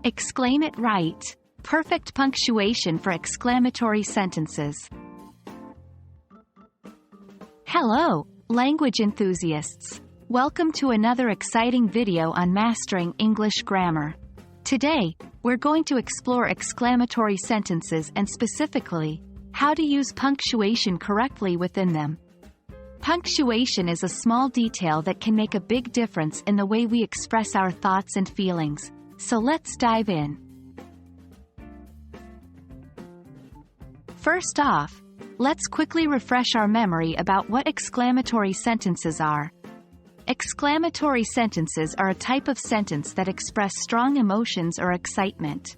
Exclaim it right. Perfect punctuation for exclamatory sentences. Hello, language enthusiasts. Welcome to another exciting video on mastering English grammar. Today, we're going to explore exclamatory sentences and specifically, how to use punctuation correctly within them. Punctuation is a small detail that can make a big difference in the way we express our thoughts and feelings, so let's dive in. First off, let's quickly refresh our memory about what exclamatory sentences are. Exclamatory sentences are a type of sentence that express strong emotions or excitement.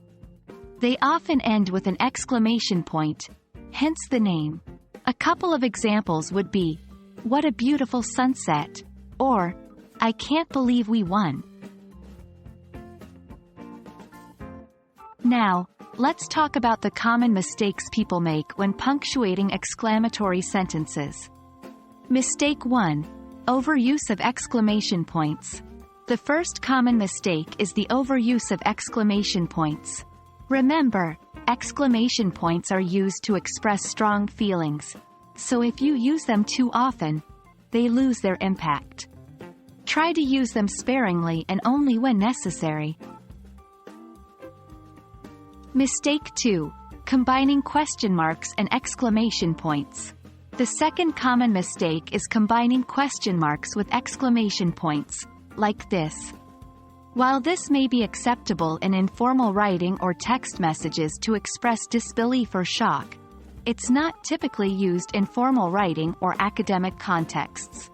They often end with an exclamation point, hence the name. A couple of examples would be, "What a beautiful sunset," or, "I can't believe we won." Now, let's talk about the common mistakes people make when punctuating exclamatory sentences. Mistake 1. Overuse of exclamation points. The first common mistake is the overuse of exclamation points. Remember, exclamation points are used to express strong feelings, so if you use them too often, they lose their impact. Try to use them sparingly and only when necessary. Mistake 2. Combining question marks and exclamation points. The second common mistake is combining question marks with exclamation points, like this. While this may be acceptable in informal writing or text messages to express disbelief or shock, it's not typically used in formal writing or academic contexts.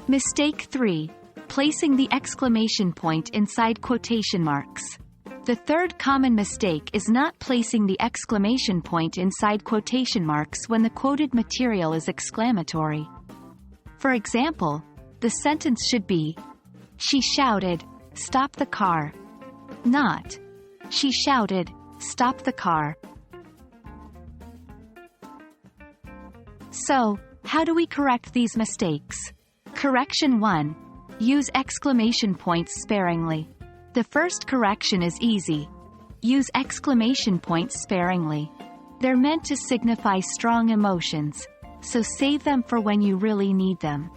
Mistake 3. Placing the exclamation point inside quotation marks. The third common mistake is not placing the exclamation point inside quotation marks when the quoted material is exclamatory. For example, the sentence should be, "She shouted, 'Stop the car,' not, 'She shouted, stop the car.'" So, how do we correct these mistakes? Correction 1. Use exclamation points sparingly. The first correction is easy. Use exclamation points sparingly. They're meant to signify strong emotions, so save them for when you really need them.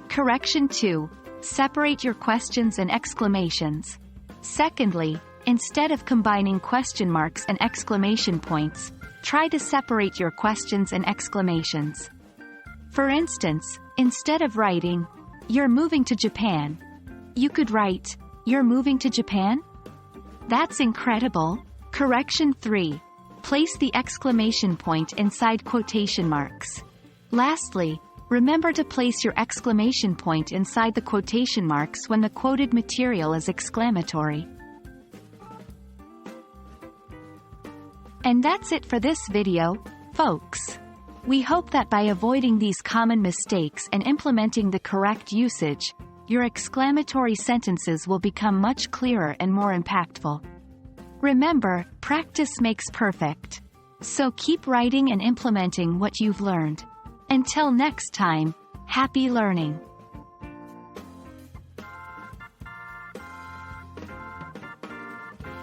Correction 2. Separate your questions and exclamations. Secondly, instead of combining question marks and exclamation points, try to separate your questions and exclamations. For instance, instead of writing, "You're moving to Japan," you could write, "You're moving to Japan?" That's incredible. Correction 3. Place the exclamation point inside quotation marks. Lastly, remember to place your exclamation point inside the quotation marks when the quoted material is exclamatory. And that's it for this video, folks. We hope that by avoiding these common mistakes and implementing the correct usage, your exclamatory sentences will become much clearer and more impactful. Remember, practice makes perfect. So keep writing and implementing what you've learned. Until next time, happy learning!